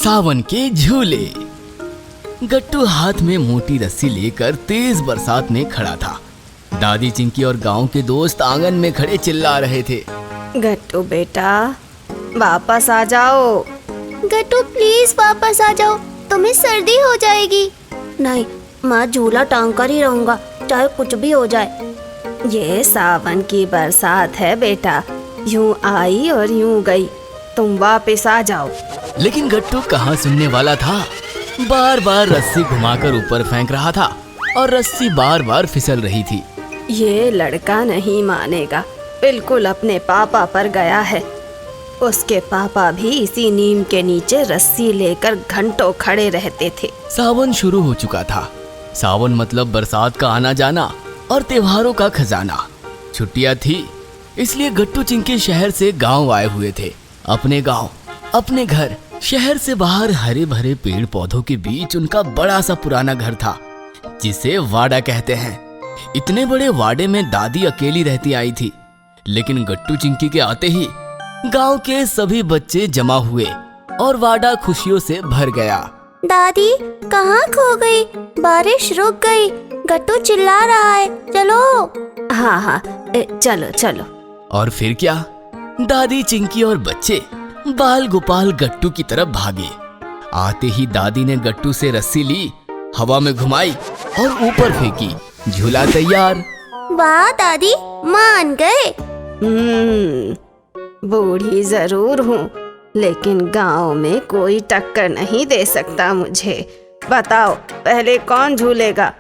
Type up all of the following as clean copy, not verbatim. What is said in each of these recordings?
सावन के झूले। गट्टू हाथ में मोटी रस्सी लेकर तेज बरसात में खड़ा था। दादी चिंकी और गांव के दोस्त आंगन में खड़े चिल्ला रहे थे, गट्टू बेटा वापस आ जाओ। गट्टू प्लीज वापस आ जाओ, तुम्हें सर्दी हो जाएगी। नहीं, मैं झूला टांग कर ही रहूंगा, चाहे कुछ भी हो जाए। ये सावन की बरसात है बेटा, यूं आई और यूं गई, तुम वापस आ जाओ। लेकिन गट्टू कहाँ सुनने वाला था। बार बार रस्सी घुमाकर ऊपर फेंक रहा था और रस्सी बार बार फिसल रही थी। ये लड़का नहीं मानेगा, बिल्कुल अपने पापा पर गया है। उसके पापा भी इसी नीम के नीचे रस्सी लेकर घंटों खड़े रहते थे। सावन शुरू हो चुका था। सावन मतलब बरसात का आना जाना और त्योहारों का खजाना। छुट्टियां थी, इसलिए गट्टू चिंकी शहर से गांव आए हुए थे। अपने गांव, अपने घर। शहर से बाहर हरे भरे पेड़ पौधों के बीच उनका बड़ा सा पुराना घर था, जिसे वाड़ा कहते हैं। इतने बड़े वाड़े में दादी अकेली रहती आई थी, लेकिन गट्टू चिंकी के आते ही गांव के सभी बच्चे जमा हुए और वाड़ा खुशियों से भर गया। दादी कहाँ खो गई? बारिश रुक गई, गट्टू चिल्ला रहा है, चलो। हाँ, चलो चलो। और फिर क्या, दादी चिंकी और बच्चे बाल गोपाल गट्टू की तरफ भागे। आते ही दादी ने गट्टू से रस्सी ली, हवा में घुमाई और ऊपर फेंकी। झूला तैयार। वाह दादी, मान गए। बूढ़ी जरूर हूँ, लेकिन गांव में कोई टक्कर नहीं दे सकता मुझे। बताओ पहले कौन झूलेगा?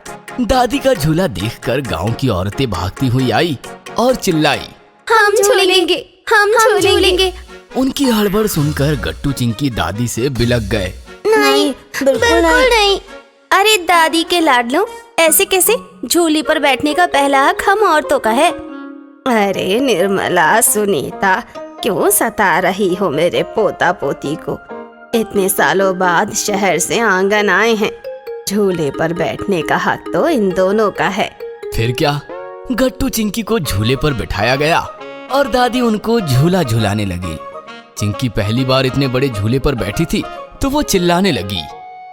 दादी का झूला देखकर गांव की औरतें भागती हुई आई और चिल्लाई, हम झूलेंगे, हम झूलेंगे। उनकी हड़बड़ सुनकर गट्टू चिंकी दादी से बिलक गए। नहीं, बिल्कुल नहीं। अरे दादी के लाडलो, ऐसे कैसे? झूली पर बैठने का पहला हक हम औरतों का है। अरे निर्मला, सुनीता, क्यों सता रही हो मेरे पोता पोती को? इतने सालों बाद शहर से आंगन आए हैं, झूले पर बैठने का हक तो इन दोनों का है। फिर क्या, गट्टू चिंकी को झूले पर बिठाया गया और दादी उनको झूला झुलाने लगी। चिंकी पहली बार इतने बड़े झूले पर बैठी थी तो वो चिल्लाने लगी,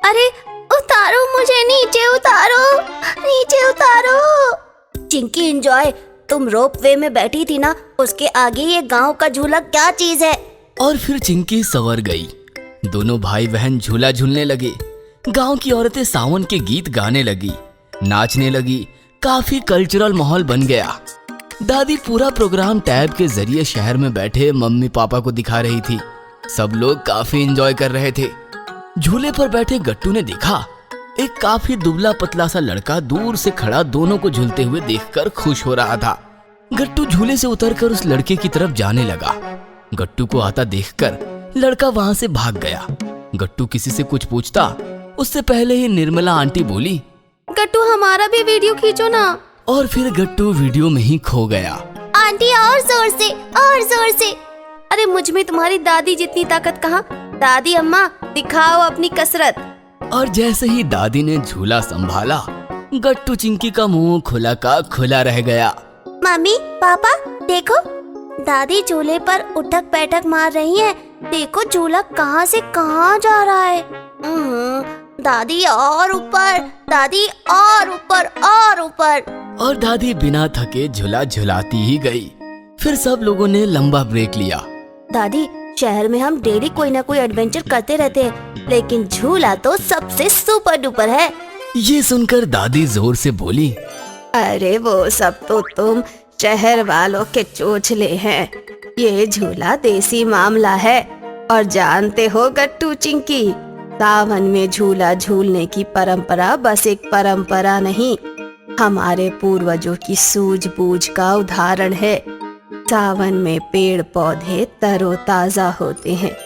अरे उतारो मुझे, नीचे उतारो, नीचे उतारो। चिंकी एंजॉय, तुम रोप वे में बैठी थी ना, उसके आगे ये गांव का झूला क्या चीज है? और फिर चिंकी संवर गई। दोनों भाई बहन झूला झूलने लगे। गांव की औरतें सावन के गीत गाने लगी, नाचने लगी। काफी कल्चरल माहौल बन गया। दादी पूरा प्रोग्राम टैब के जरिए शहर में बैठे मम्मी पापा को दिखा रही थी। सब लोग काफी एंजॉय कर रहे थे। झूले पर बैठे गट्टू ने देखा, एक काफी दुबला पतला सा लड़का दूर से खड़ा दोनों को झूलते हुए देखकर खुश हो रहा था। गट्टू झूले से उतरकर उस लड़के की तरफ जाने लगा। गट्टू को आता देखकर लड़का वहां से भाग गया। गट्टू किसी से कुछ पूछता, उससे पहले ही निर्मला आंटी बोली, गट्टू हमारा भी वीडियो खींचो ना। और फिर गट्टू वीडियो में ही खो गया। आंटी और जोर से, और जोर से। अरे मुझ में तुम्हारी दादी जितनी ताकत कहाँ? दादी अम्मा दिखाओ अपनी कसरत। और जैसे ही दादी ने झूला संभाला, गट्टू चिंकी का मुंह खुला का खुला रह गया। मम्मी पापा देखो, दादी झूले पर उठक बैठक मार रही है। देखो झूला कहाँ से कहाँ जा रहा है। दादी और ऊपर, दादी और ऊपर, और ऊपर। और दादी बिना थके झूला झुलाती ही गई। फिर सब लोगों ने लंबा ब्रेक लिया। दादी, शहर में हम डेली कोई ना कोई एडवेंचर करते रहते हैं, लेकिन झूला तो सबसे सुपर डुपर है। ये सुनकर दादी जोर से बोली, अरे वो सब तो तुम शहर वालों के चोचले हैं, ये झूला देसी मामला है। और जानते हो गट्टू चिंकी, सावन में झूला झूलने की परंपरा बस एक परंपरा नहीं, हमारे पूर्वजों की सूझबूझ का उदाहरण है। सावन में पेड़ पौधे तरोताजा होते हैं,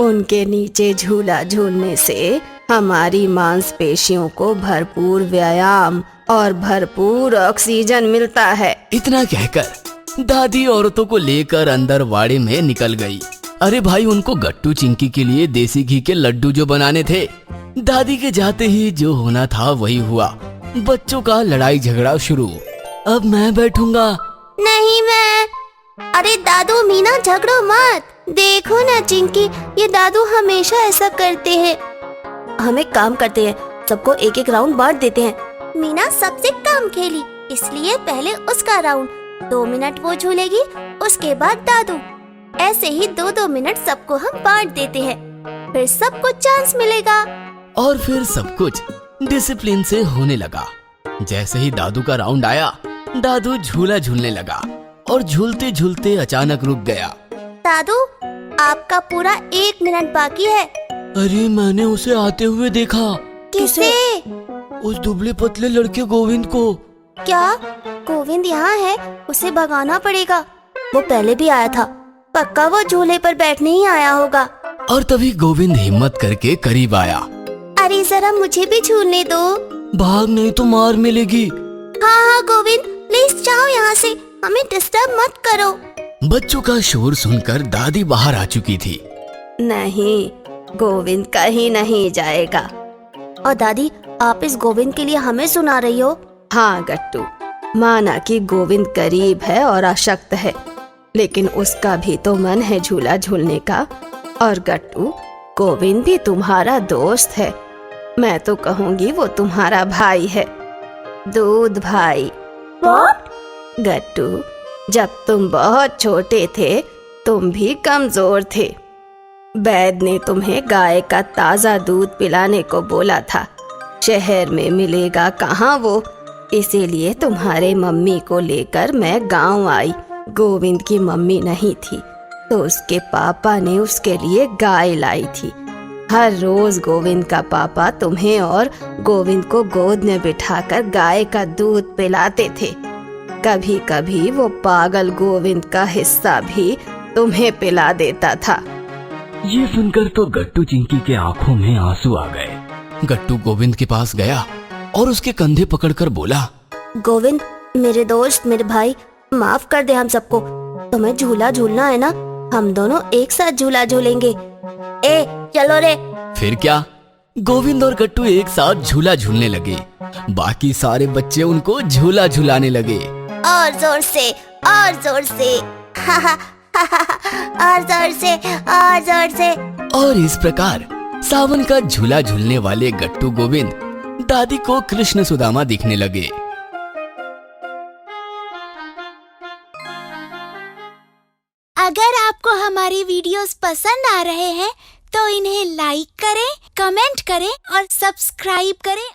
उनके नीचे झूला झूलने से हमारी मांसपेशियों को भरपूर व्यायाम और भरपूर ऑक्सीजन मिलता है। इतना कहकर दादी औरतों को लेकर अंदर वाड़े में निकल गई। अरे भाई, उनको गट्टू चिंकी के लिए देसी घी के लड्डू जो बनाने थे। दादी के जाते ही जो होना था वही हुआ। बच्चों का लड़ाई झगड़ा शुरू। अब मैं बैठूंगा। नहीं मैं। अरे दादू मीना झगड़ो मत, देखो ना चिंकी, ये दादू हमेशा ऐसा करते हैं। हम एक काम करते हैं, सबको एक एक राउंड बांट देते हैं। मीना सबसे कम खेली, इसलिए पहले उसका राउंड। 2 मिनट वो झूलेगी, उसके बाद दादू। ऐसे ही 2-2 मिनट सबको हम बांट देते हैं, फिर सबको चांस मिलेगा। और फिर सब कुछ डिसिप्लिन से होने लगा। जैसे ही दादू का राउंड आया, दादू झूला झूलने लगा और झूलते झूलते अचानक रुक गया। दादू, आपका पूरा 1 मिनट बाकी है। अरे मैंने उसे आते हुए देखा। किसे? उस दुबले पतले लड़के गोविंद को। क्या गोविंद यहाँ है? उसे भगाना पड़ेगा। वो पहले भी आया था, पक्का वो झूले पर बैठने ही आया होगा। और तभी गोविंद हिम्मत करके करीब आया। अरे जरा मुझे भी झूलने दो। भाग नहीं तो मार मिलेगी। हाँ गोविंद, प्लीज जाओ यहाँ से, हमें डिस्टर्ब मत करो। बच्चों का शोर सुनकर दादी बाहर आ चुकी थी। नहीं, गोविंद कहीं नहीं जाएगा। और दादी, आप इस गोविंद के लिए हमें सुना रही हो? हाँ गट्टू, माना कि गोविंद गरीब है और अशक्त है, लेकिन उसका भी तो मन है झूला झूलने का। और गट्टू, गोविंद भी तुम्हारा दोस्त है। मैं तो कहूँगी वो तुम्हारा भाई है, दूध भाई। गट्टू, जब तुम बहुत छोटे थे, तुम भी कमजोर थे। वैद्य ने तुम्हें गाय का ताजा दूध पिलाने को बोला था। शहर में मिलेगा कहाँ वो, इसीलिए तुम्हारे मम्मी को लेकर मैं गांव आई। गोविंद की मम्मी नहीं थी, तो उसके पापा ने उसके लिए गाय लाई थी। हर रोज गोविंद का पापा तुम्हें और गोविंद को गोद में बिठाकर गाय का दूध पिलाते थे। कभी कभी वो पागल गोविंद का हिस्सा भी तुम्हें पिला देता था। ये सुनकर तो गट्टू चिंकी के आंखों में आंसू आ गए। गट्टू गोविंद के पास गया और उसके कंधे पकड़कर बोला, गोविंद, मेरे दोस्त, मेरे भाई, माफ कर दे हम सबको। तुम्हें झूला झूलना है ना, हम दोनों एक साथ झूला झूलेंगे। ए चलो रे। फिर क्या, गोविंद और गट्टू एक साथ झूला झूलने लगे। बाकी सारे बच्चे उनको झूला झुलाने लगे। और जोर से, और जोर से, और जोर से, और जोर से। और इस प्रकार सावन का झूला झूलने वाले गट्टू गोविंद दादी को कृष्ण सुदामा दिखने लगे। अगर आपको हमारी वीडियोस पसंद आ रहे हैं तो इन्हें लाइक करें, कमेंट करें और सब्सक्राइब करें।